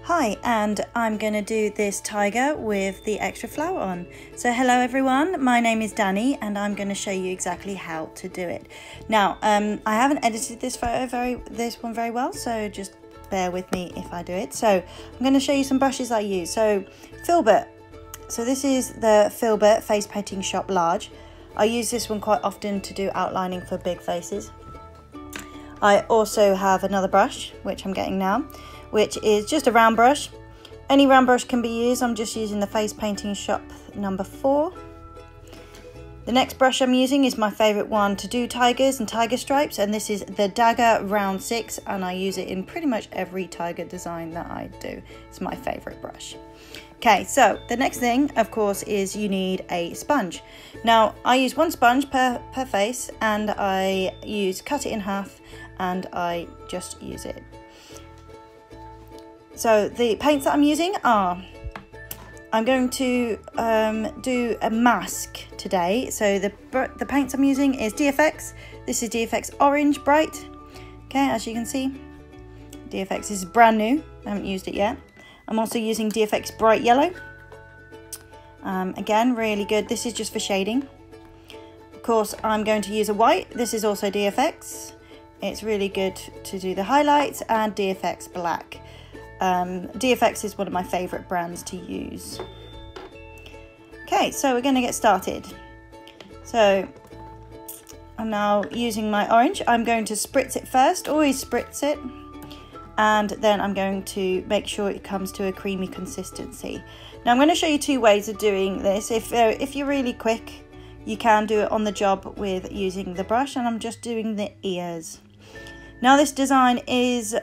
Hi, and I'm going to do this tiger with the extra flower on. So hello everyone, my name is Danny and I'm going to show you exactly how to do it. Now, I haven't edited this one very well, so just bear with me if I do it. So I'm going to show you some brushes I use. So Filbert. So this is the Filbert Face Painting Shop Large. I use this one quite often to do outlining for big faces. I also have another brush, which I'm getting now, which is just a round brush. Any round brush can be used. I'm just using the Face Painting Shop number 4. The next brush I'm using is my favourite one to do tigers and tiger stripes, and this is the Dagger Round 6, and I use it in pretty much every tiger design that I do. It's my favourite brush. Okay, so the next thing, of course, is you need a sponge. Now, I use one sponge per face, and I cut it in half, and I just use it. So the paints that I'm using are, I'm going to do a mask today. So the paints I'm using is DFX. This is DFX Orange Bright. Okay, as you can see, DFX is brand new. I haven't used it yet. I'm also using DFX Bright Yellow. Again, really good. This is just for shading. Of course, I'm going to use a white. This is also DFX. It's really good to do the highlights, and DFX Black. DFX is one of my favourite brands to use. Okay, so we're going to get started. So I'm now using my orange. I'm going to spritz it first, always spritz it, and then I'm going to make sure it comes to a creamy consistency. Now I'm going to show you two ways of doing this. If you're really quick, you can do it on the job with using the brush, and I'm just doing the ears. Now this design is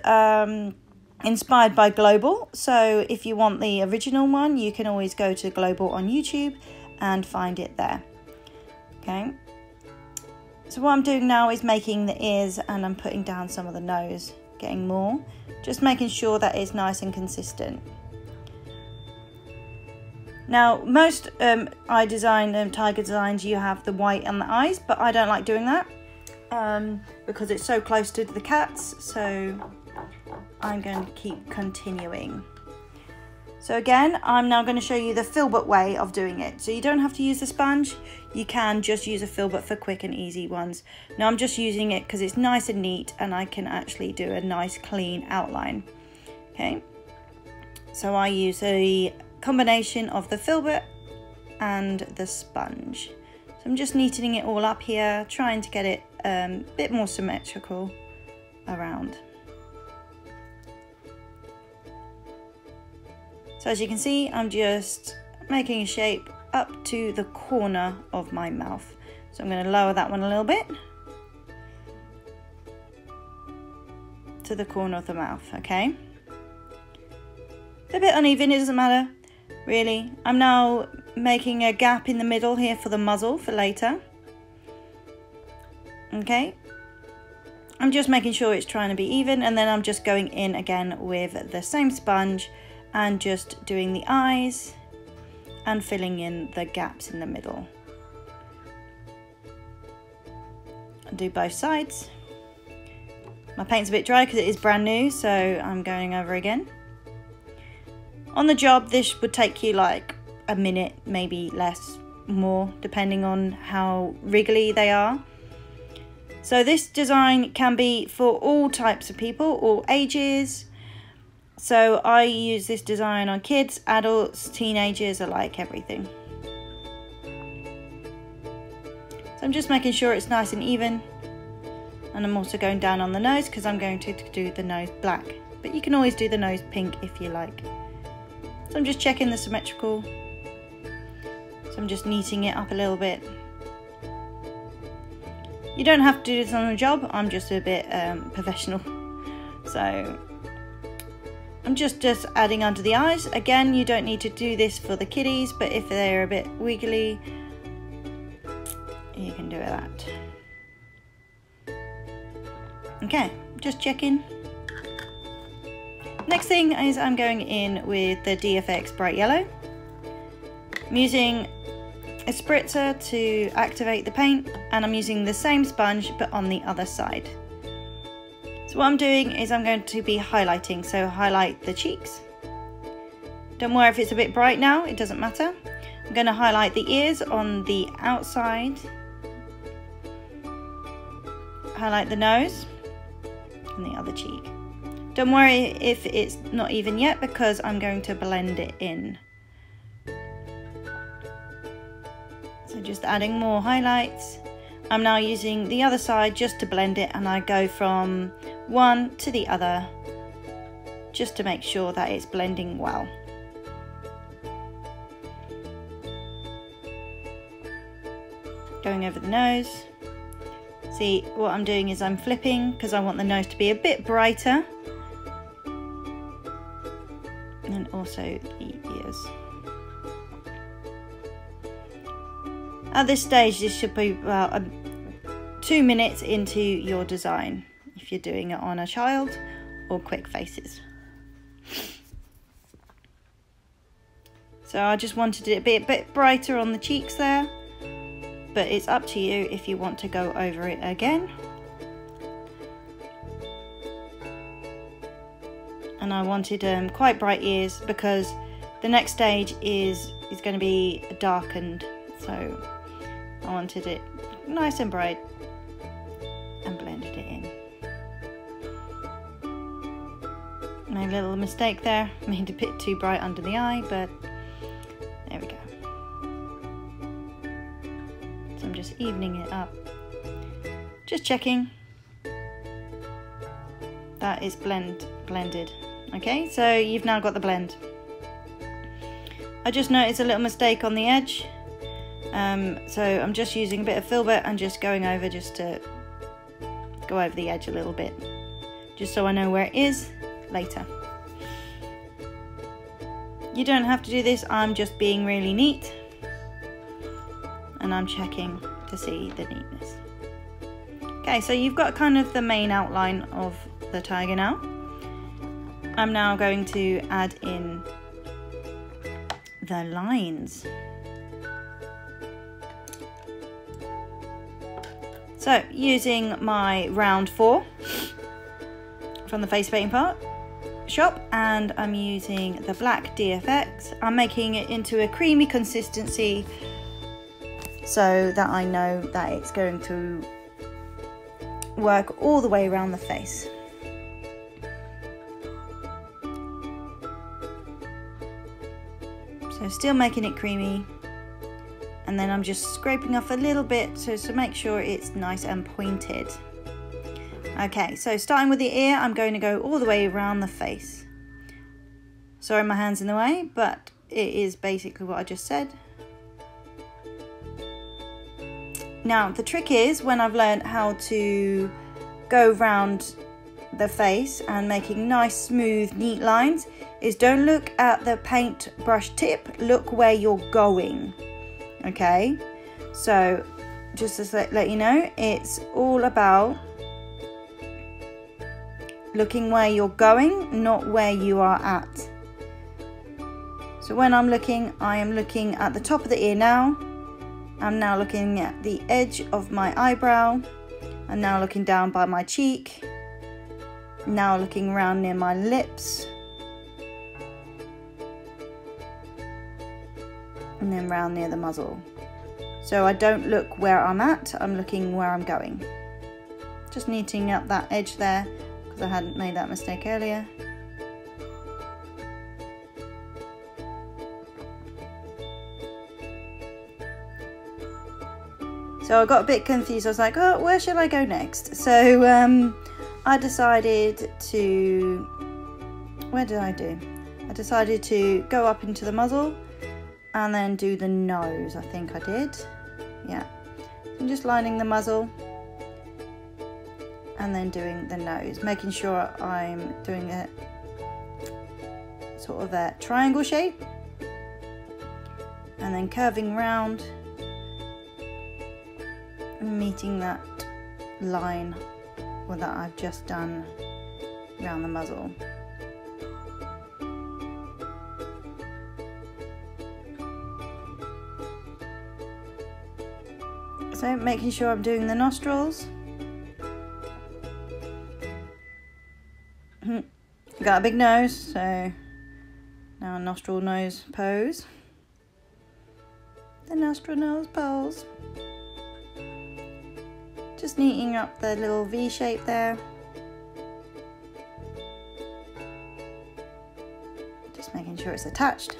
inspired by Global, so if you want the original one, you can always go to Global on YouTube and find it there. Okay, so what I'm doing now is making the ears, and I'm putting down some of the nose, getting more, just making sure that it's nice and consistent. Now most eye design tiger designs, you have the white on the eyes, but I don't like doing that because it's so close to the cats, so I'm going to keep continuing. So again, I'm now going to show you the Filbert way of doing it. So you don't have to use the sponge, you can just use a Filbert for quick and easy ones. Now I'm just using it because it's nice and neat, and I can actually do a nice clean outline. Okay, so I use a combination of the Filbert and the sponge. So I'm just neatening it all up here, trying to get it a bit more symmetrical around. So as you can see, I'm just making a shape up to the corner of my mouth. So I'm going to lower that one a little bit to the corner of the mouth, okay? It's a bit uneven, it doesn't matter, really. I'm now making a gap in the middle here for the muzzle for later. Okay, I'm just making sure it's trying to be even, and then I'm just going in again with the same sponge and just doing the eyes and filling in the gaps in the middle. I'll do both sides. My paint's a bit dry because it is brand new, so I'm going over again. On the job, this would take you like a minute, maybe less, more, depending on how wriggly they are. So this design can be for all types of people, all ages. So I use this design on kids, adults, teenagers, I like everything. So I'm just making sure it's nice and even. And I'm also going down on the nose because I'm going to do the nose black. But you can always do the nose pink if you like. So I'm just checking the symmetrical. So I'm just neating it up a little bit. You don't have to do this on the job, I'm just a bit professional. So I'm just adding under the eyes. Again, you don't need to do this for the kiddies, but if they're a bit wiggly, you can do that. Okay, just checking. Next thing is I'm going in with the DFX Bright Yellow. I'm using a spritzer to activate the paint, and I'm using the same sponge but on the other side. So what I'm doing is I'm going to be highlighting, so highlight the cheeks, Don't worry if it's a bit bright now, it doesn't matter. I'm going to highlight the ears on the outside. Highlight the nose and the other cheek. Don't worry if it's not even yet because I'm going to blend it in. So just adding more highlights. I'm now using the other side just to blend it, and I go from one to the other just to make sure that it's blending well. Going over the nose. See, what I'm doing is I'm flipping because I want the nose to be a bit brighter. And also the ears. At this stage, this should be about 2 minutes into your design if you're doing it on a child or quick faces. So I just wanted it to be a bit brighter on the cheeks there, but it's up to you if you want to go over it again. And I wanted quite bright ears because the next stage is going to be darkened, so I wanted it nice and bright and blended it in. Made a little mistake there, made it a bit too bright under the eye, but there we go. So I'm just evening it up, just checking that it's blended. Okay, so you've now got the blend. I just noticed a little mistake on the edge. So I'm just using a bit of Filbert and just going over just to go over the edge a little bit, just so I know where it is later. You don't have to do this, I'm just being really neat and I'm checking to see the neatness. Okay, so you've got kind of the main outline of the tiger now. I'm now going to add in the lines. So, using my round 4 from the face painting part shop, and I'm using the black DFX. I'm making it into a creamy consistency so that I know that it's going to work all the way around the face. So still making it creamy. And then I'm just scraping off a little bit so to make sure it's nice and pointed. Okay, so starting with the ear, I'm going to go all the way around the face. Sorry, my hand's in the way, but it is basically what I just said. Now, the trick is, when I've learned how to go around the face and making nice, smooth, neat lines, is don't look at the paint brush tip, look where you're going. Okay, so just to let you know, it's all about looking where you're going, not where you are at. So when I'm looking, I am looking at the top of the ear now. I'm now looking at the edge of my eyebrow. I'm now looking down by my cheek. Now looking around near my lips. And then round near the muzzle. So I don't look where I'm at, I'm looking where I'm going. Just neatening up that edge there because I hadn't made that mistake earlier. So I got a bit confused. I was like, oh, where should I go next? So I decided to, where did I do? I decided to go up into the muzzle and then do the nose, I think I did. Yeah, I'm just lining the muzzle and then doing the nose, making sure I'm doing a sort of a triangle shape and then curving round and meeting that line that I've just done around the muzzle. So making sure I'm doing the nostrils. Got a big nose, so Now nostril nose pose. The nostril nose pose. Just neatening up the little V shape there. Just making sure it's attached.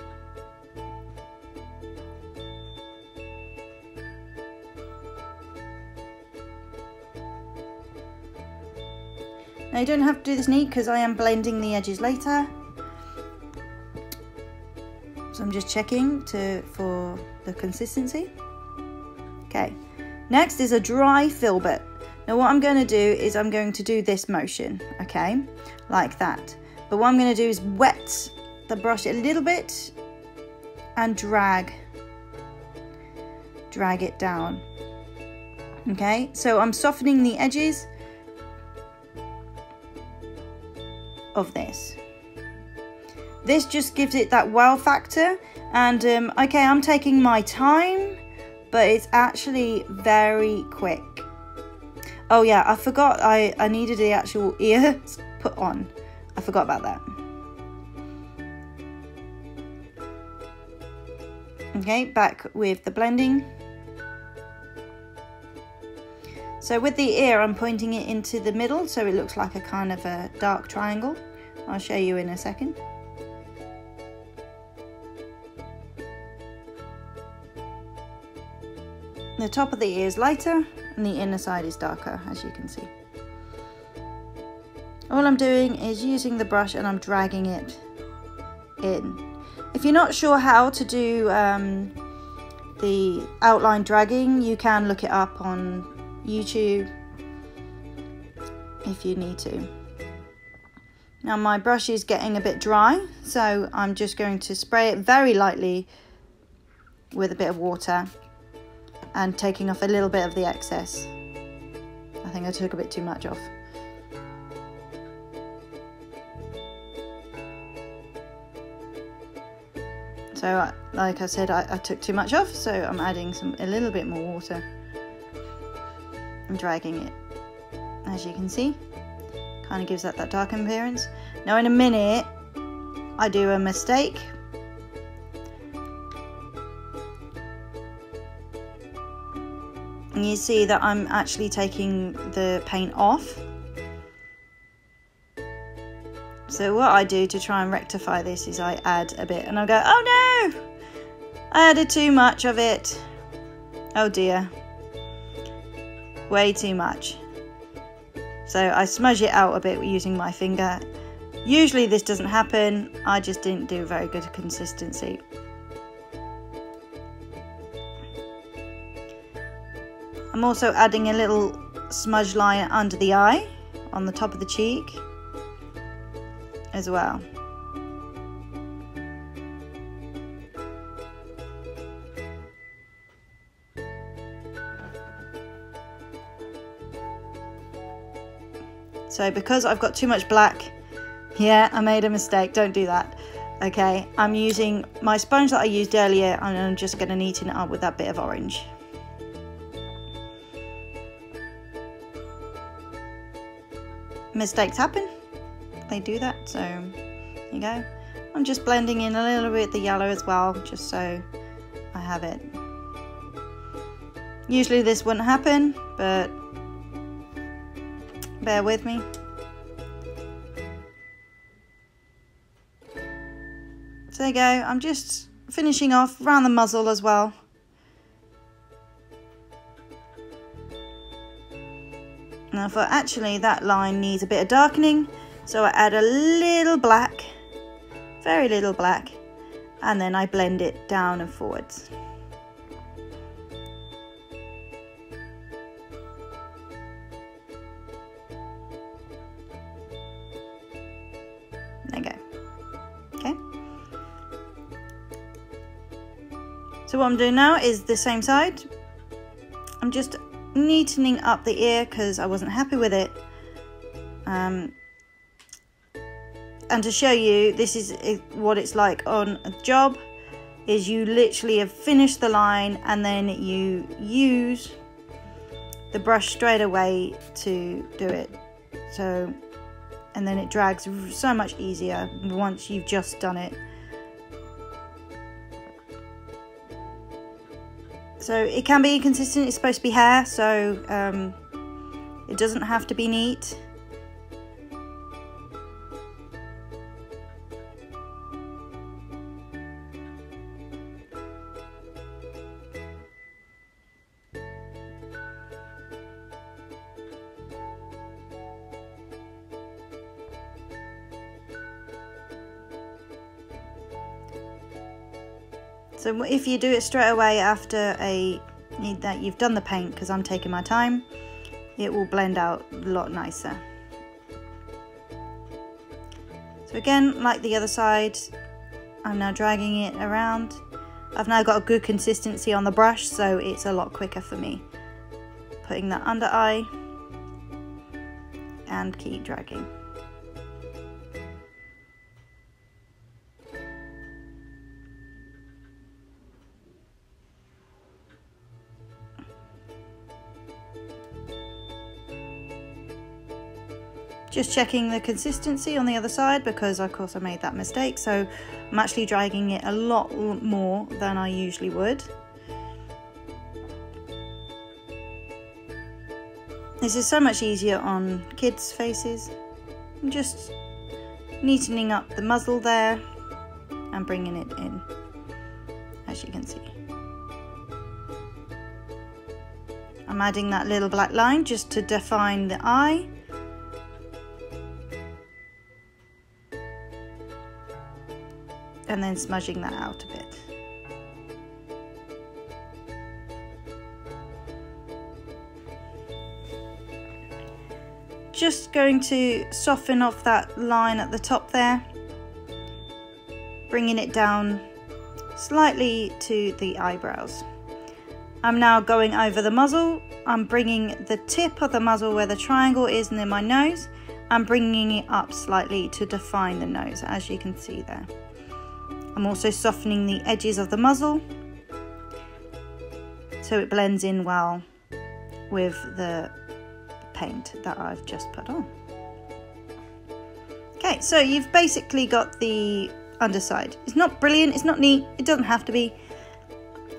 Now you don't have to do this neat because I am blending the edges later. So I'm just checking for the consistency. Okay, next is a dry filbert. Now what I'm going to do is I'm going to do this motion, okay, like that. But what I'm going to do is wet the brush a little bit and drag it down. Okay, so I'm softening the edges of this. This just gives it that wow factor, and okay, I'm taking my time, but it's actually very quick. Oh yeah, I forgot I needed the actual ears put on. I forgot about that. Okay, back with the blending. So with the ear, I'm pointing it into the middle so it looks like a kind of a dark triangle. I'll show you in a second. The top of the ear is lighter and the inner side is darker, as you can see. All I'm doing is using the brush and I'm dragging it in. If you're not sure how to do the outline dragging, you can look it up on YouTube if you need to. Now my brush is getting a bit dry, so I'm just going to spray it very lightly with a bit of water and taking off a little bit of the excess. I think I took a bit too much off. So like I said, I took too much off, so I'm adding a little bit more water and dragging it, as you can see. Kind of gives that dark appearance. Now in a minute I do a mistake. And you see that I'm actually taking the paint off. So what I do to try and rectify this is I add a bit and I go, oh no, I added too much of it. Oh dear, way too much. So I smudge it out a bit using my finger. Usually this doesn't happen, I just didn't do very good consistency. I'm also adding a little smudge line under the eye on the top of the cheek as well. So because I've got too much black, yeah, I made a mistake, don't do that. Okay, I'm using my sponge that I used earlier and I'm just going to neaten it up with that bit of orange. Mistakes happen, they do that, so there you go. I'm just blending in a little bit of the yellow as well, just so I have it. Usually this wouldn't happen, but bear with me. So there you go, I'm just finishing off around the muzzle as well. Now for actually that line needs a bit of darkening, so I add a little black, very little black, and then I blend it down and forwards. There you go. Okay. So what I'm doing now is the same side. I'm just neatening up the ear because I wasn't happy with it. And to show you, this is what it's like on a job, is you literally have finished the line and then you use the brush straight away to do it. So, and then it drags so much easier once you've just done it. So it can be inconsistent. It's supposed to be hair, so it doesn't have to be neat. So if you do it straight away after that you've done the paint, because I'm taking my time, it will blend out a lot nicer. So again, like the other side, I'm now dragging it around. I've now got a good consistency on the brush, so it's a lot quicker for me. Putting that under eye and keep dragging. Just checking the consistency on the other side, because of course I made that mistake, so I'm actually dragging it a lot more than I usually would. This is so much easier on kids' faces. I'm just neatening up the muzzle there and bringing it in, as you can see. I'm adding that little black line just to define the eye. And then smudging that out a bit. Just going to soften off that line at the top there, bringing it down slightly to the eyebrows. I'm now going over the muzzle. I'm bringing the tip of the muzzle where the triangle is near my nose. I'm bringing it up slightly to define the nose, as you can see there. I'm also softening the edges of the muzzle so it blends in well with the paint that I've just put on. Okay, so you've basically got the underside. It's not brilliant, it's not neat, it doesn't have to be,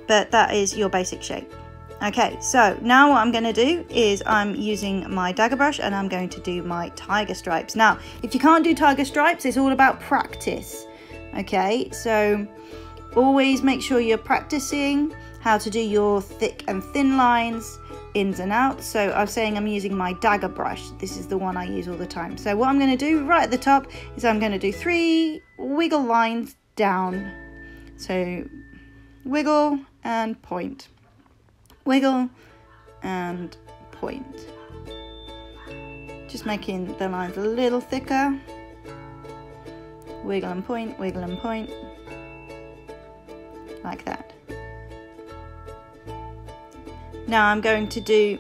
but that is your basic shape. Okay, so now what I'm going to do is I'm using my dagger brush and I'm going to do my tiger stripes. Now, if you can't do tiger stripes, it's all about practice. Okay, so always make sure you're practicing how to do your thick and thin lines, ins and outs. So I'm saying I'm using my dagger brush. This is the one I use all the time. So what I'm going to do right at the top is I'm going to do 3 wiggle lines down. So wiggle and point, wiggle and point. Just making the lines a little thicker. Wiggle and point, like that. Now I'm going to do,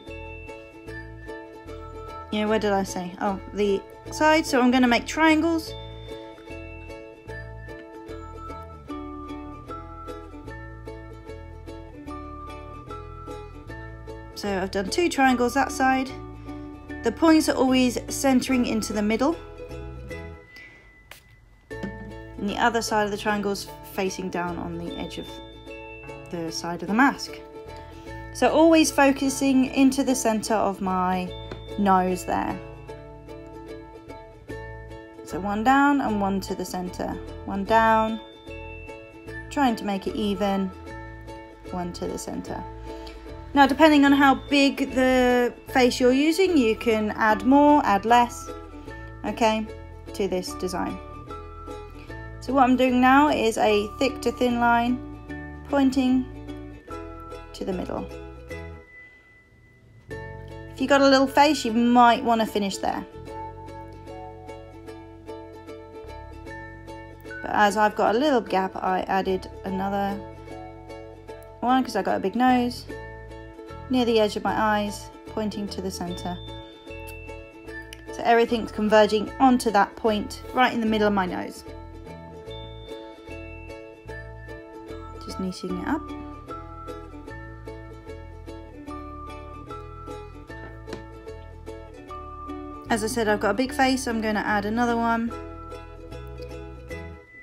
where did I say? Oh, the side. So I'm going to make triangles. So I've done 2 triangles that side. The points are always centering into the middle. And the other side of the triangle's facing down on the edge of the side of the mask. So always focusing into the center of my nose there. So 1 down and 1 to the center. 1 down, trying to make it even, 1 to the center. Now, depending on how big the face you're using, you can add more, add less, okay, to this design. So what I'm doing now is a thick to thin line pointing to the middle. If you've got a little face, you might want to finish there. But as I've got a little gap, I added another one because I got a big nose near the edge of my eyes, pointing to the center. So everything's converging onto that point right in the middle of my nose. Just neatening it up. As I said, I've got a big face, so I'm going to add another one.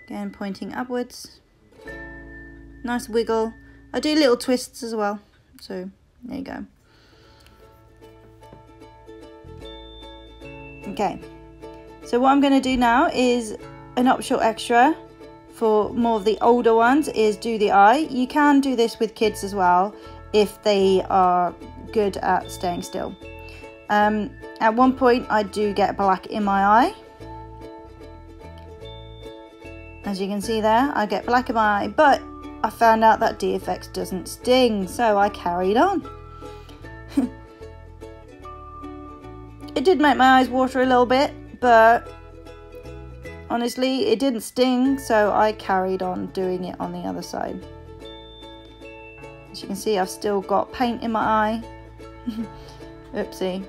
Again, pointing upwards. Nice wiggle. I do little twists as well. So there you go. Okay, so what I'm going to do now is an optional extra for more of the older ones is do the eye. You can do this with kids as well if they are good at staying still. At one point I do get black in my eye. As you can see there, I get black in my eye, but I found out that DFX doesn't sting, so I carried on. It did make my eyes water a little bit, but honestly it didn't sting, so I carried on doing it on the other side. As you can see, I've still got paint in my eye. Oopsie.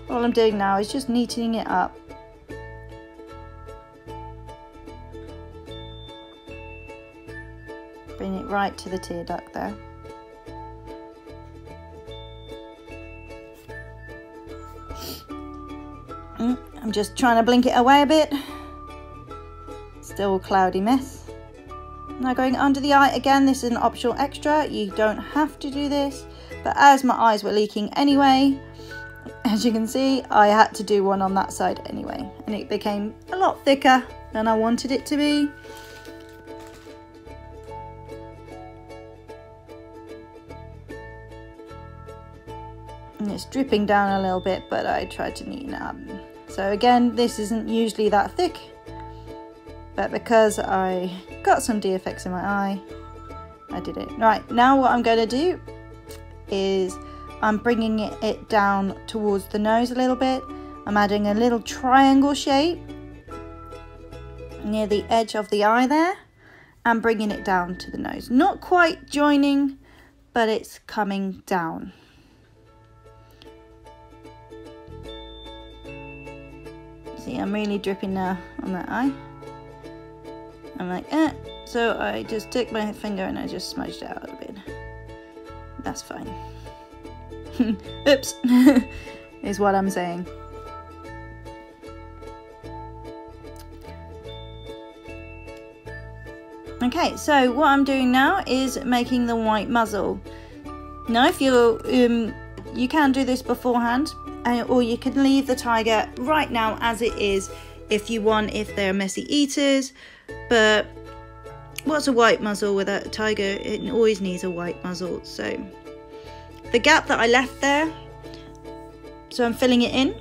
All I'm doing now is just neatening it up. Bring it right to the tear duct there. I'm just trying to blink it away a bit. Still a cloudy mess. Now going under the eye again, this is an optional extra. You don't have to do this, but as my eyes were leaking anyway, as you can see, I had to do one on that side anyway, and it became a lot thicker than I wanted it to be. And it's dripping down a little bit, but I tried to neaten it up. So again, this isn't usually that thick, but because I got some DFX in my eye, I did it. Right, now what I'm going to do is I'm bringing it down towards the nose a little bit. I'm adding a little triangle shape near the edge of the eye there and bringing it down to the nose. Not quite joining, but it's coming down. See, I'm really dripping now on that eye. I'm like, so I just took my finger and I just smudged it out a bit. That's fine. Oops, is what I'm saying. Okay, so what I'm doing now is making the white muzzle. Now, if you're, you can do this beforehand, or you can leave the tiger right now as it is if you want, if they're messy eaters. But what's a white muzzle without a tiger? It always needs a white muzzle. So the gap that I left there, so I'm filling it in,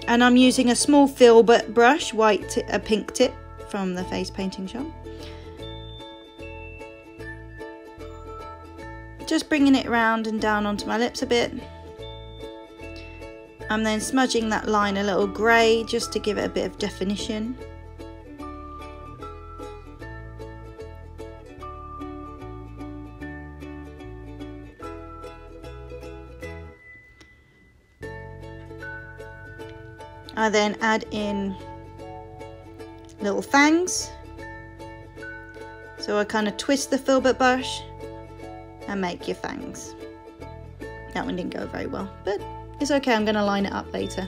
and I'm using a small filbert brush, a pink tip from the face painting shop. Just bringing it around and down onto my lips a bit. I'm then smudging that line a little grey just to give it a bit of definition. I then add in little fangs. So I kind of twist the filbert brush and make your fangs. That one didn't go very well, but it's okay, I'm going to line it up later.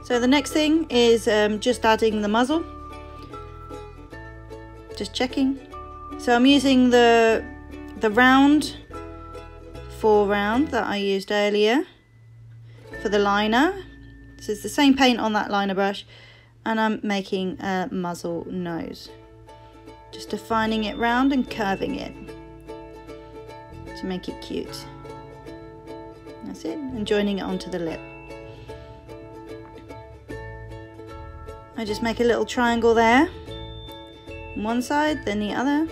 So the next thing is just adding the muzzle. Just checking. So I'm using the round 4 round that I used earlier for the liner. So it's the same paint on that liner brush, and I'm making a muzzle nose. Just defining it round and curving it to make it cute. That's it, and joining it onto the lip. I just make a little triangle there, on one side, then the other.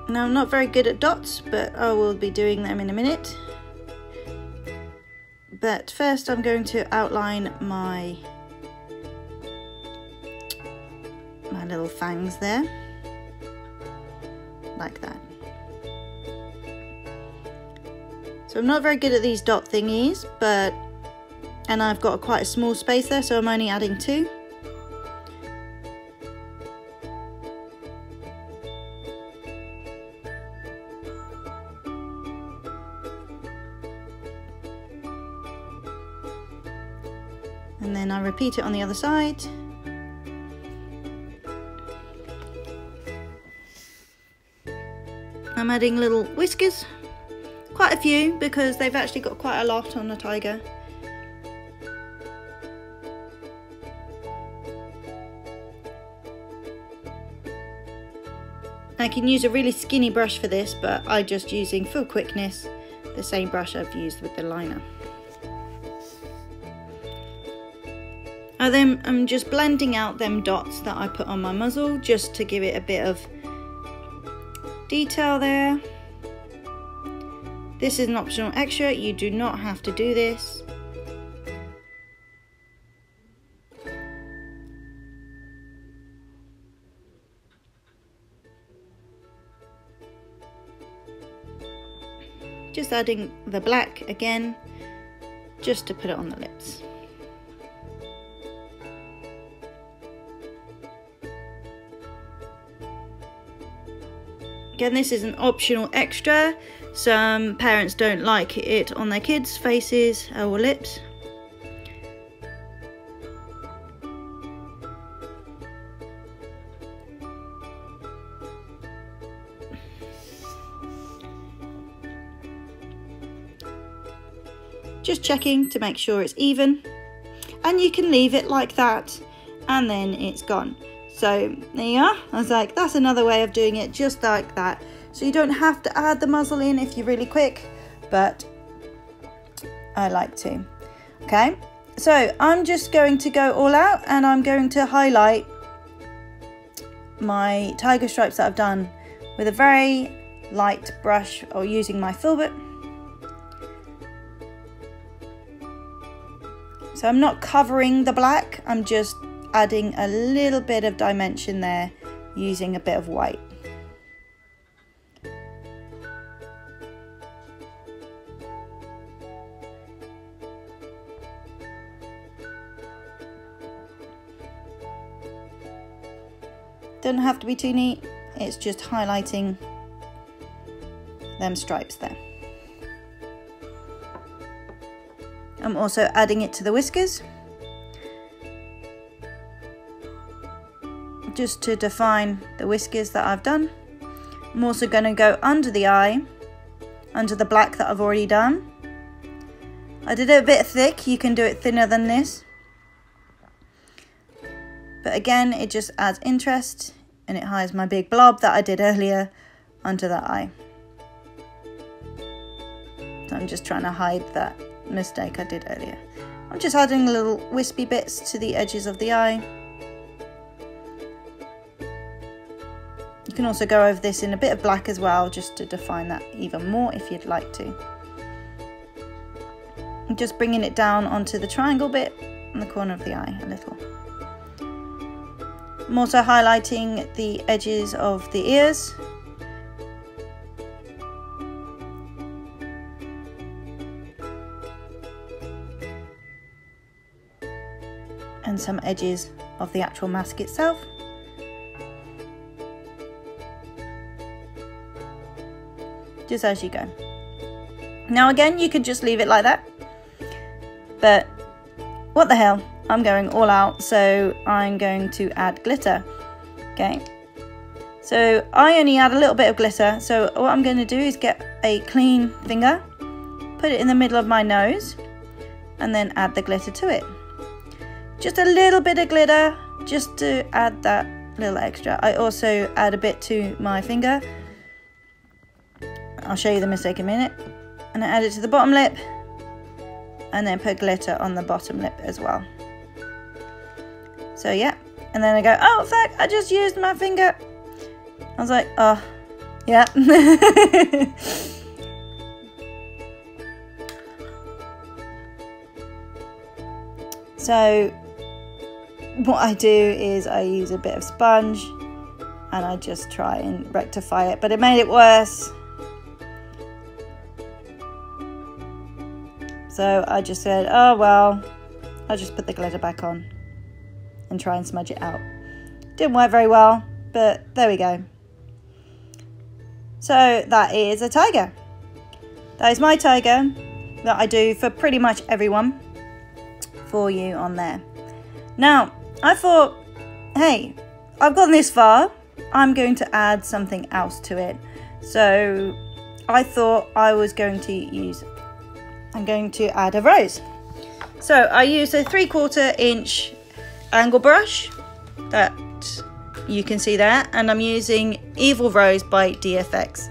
Now, I'm not very good at dots, but I will be doing them in a minute. But first I'm going to outline my little fangs there, like that. So I'm not very good at these dot thingies, and I've got quite a small space there, so I'm only adding 2. And then I repeat it on the other side. I'm adding little whiskers, quite a few because they've actually got quite a lot on the tiger. I can use a really skinny brush for this, but I'm just using full quickness, the same brush I've used with the liner. I'm just blending out them dots that I put on my muzzle just to give it a bit of detail there. This is an optional extra, you do not have to do this. Just adding the black again, just to put it on the lips. Again, this is an optional extra. Some parents don't like it on their kids' faces or lips. Just checking to make sure it's even, and you can leave it like that and then it's gone. So there you are. I was like, that's another way of doing it, just like that. So you don't have to add the muzzle in if you're really quick, but I like to. Okay, so I'm just going to go all out and I'm going to highlight my tiger stripes that I've done with a very light brush or using my filbert. So I'm not covering the black, I'm just adding a little bit of dimension there using a bit of white. Doesn't have to be too neat, it's just highlighting them stripes there. I'm also adding it to the whiskers, just to define the whiskers that I've done. I'm also going to go under the eye, under the black that I've already done. I did it a bit thick, you can do it thinner than this. But again, it just adds interest and it hides my big blob that I did earlier under that eye. So I'm just trying to hide that mistake I did earlier. I'm just adding little wispy bits to the edges of the eye. You can also go over this in a bit of black as well, just to define that even more if you'd like to. I'm just bringing it down onto the triangle bit on the corner of the eye a little. I'm also highlighting the edges of the ears. And some edges of the actual mask itself. Just as you go. Now again, you could just leave it like that, but what the hell, I'm going all out, so I'm going to add glitter. Okay, so I only add a little bit of glitter, so what I'm going to do is get a clean finger, put it in the middle of my nose, and then add the glitter to it. Just a little bit of glitter, just to add that little extra. I also add a bit to my finger. I'll show you the mistake in a minute. And I add it to the bottom lip, and then put glitter on the bottom lip as well. So yeah, and then I go, oh fuck, I just used my finger. I was like, oh, yeah. So what I do is I use a bit of sponge and I just try and rectify it, but it made it worse. So I just said, oh well, I'll just put the glitter back on and try and smudge it out. Didn't work very well, but there we go. So that is a tiger. That is my tiger that I do for pretty much everyone for you on there. Now, I thought, hey, I've gone this far, I'm going to add something else to it. So I thought I'm going to add a rose. So I used a 3/4 inch angle brush that you can see there, and I'm using Evil Rose by DFX.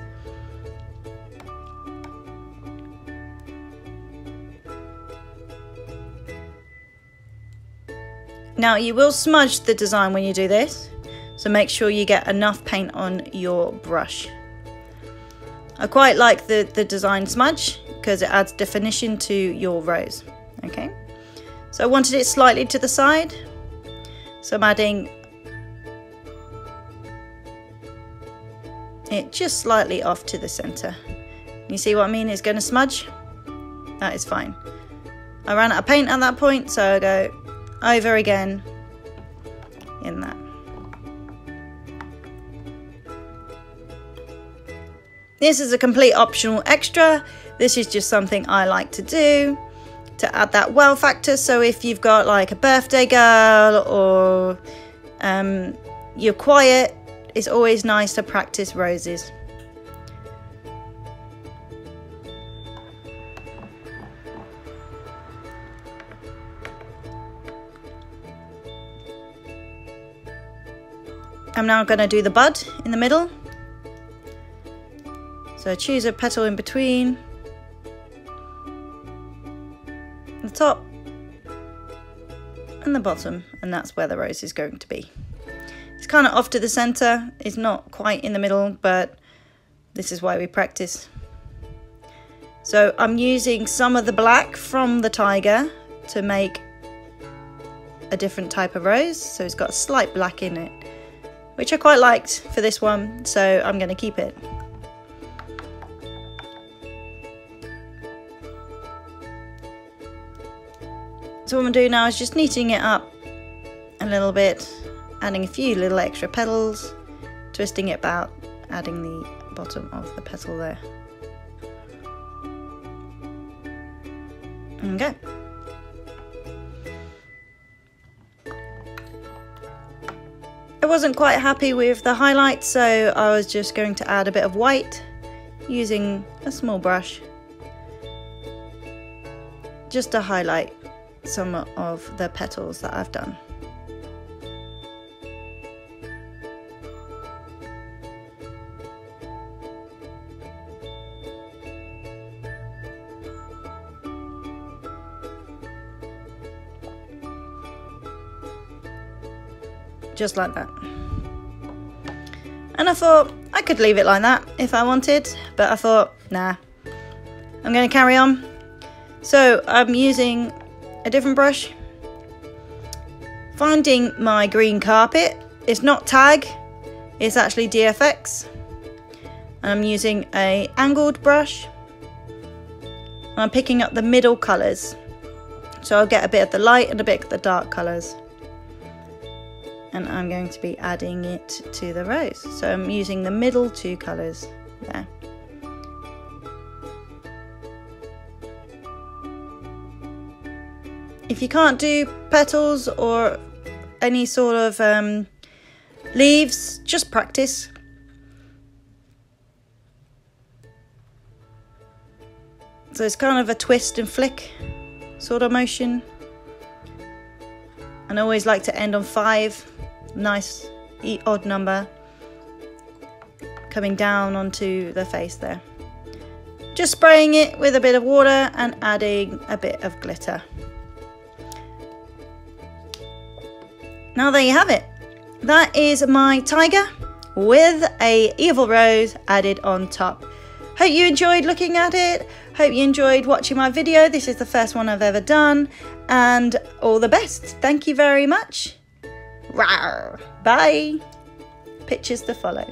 Now you will smudge the design when you do this, so make sure you get enough paint on your brush. I quite like the design smudge because it adds definition to your rose. Okay, so I wanted it slightly to the side, so I'm adding it just slightly off to the center. You see what I mean? It's going to smudge. That is fine. I ran out of paint at that point, so I go over again in that. This is a complete optional extra. This is just something I like to do to add that wow factor. So if you've got like a birthday girl or you're quiet, it's always nice to practice roses. I'm now going to do the bud in the middle. So choose a petal in between the top and the bottom, and that's where the rose is going to be. It's kind of off to the center, it's not quite in the middle, but this is why we practice. So I'm using some of the black from the tiger to make a different type of rose, so it's got a slight black in it, which I quite liked for this one, so I'm going to keep it. So what I'm doing now is just neatening it up a little bit, adding a few little extra petals, twisting it about, adding the bottom of the petal there. Okay. I wasn't quite happy with the highlights, so I was just going to add a bit of white using a small brush just to highlight some of the petals that I've done. Just like that. And I thought I could leave it like that if I wanted, but I thought, nah, I'm going to carry on. So I'm using a different brush, finding my green carpet. It's not Tag, it's actually DFX. And I'm using a angled brush. And I'm picking up the middle colours. So I'll get a bit of the light and a bit of the dark colours. And I'm going to be adding it to the rose. So I'm using the middle two colours there. If you can't do petals or any sort of leaves, just practice. So it's kind of a twist and flick sort of motion. And I always like to end on 5, nice odd number, coming down onto the face there. Just spraying it with a bit of water and adding a bit of glitter. Now there you have it. That is my tiger with a evil rose added on top. Hope you enjoyed looking at it. Hope you enjoyed watching my video. This is the first one I've ever done, and all the best. Thank you very much. Rawr. Bye. Pictures to follow.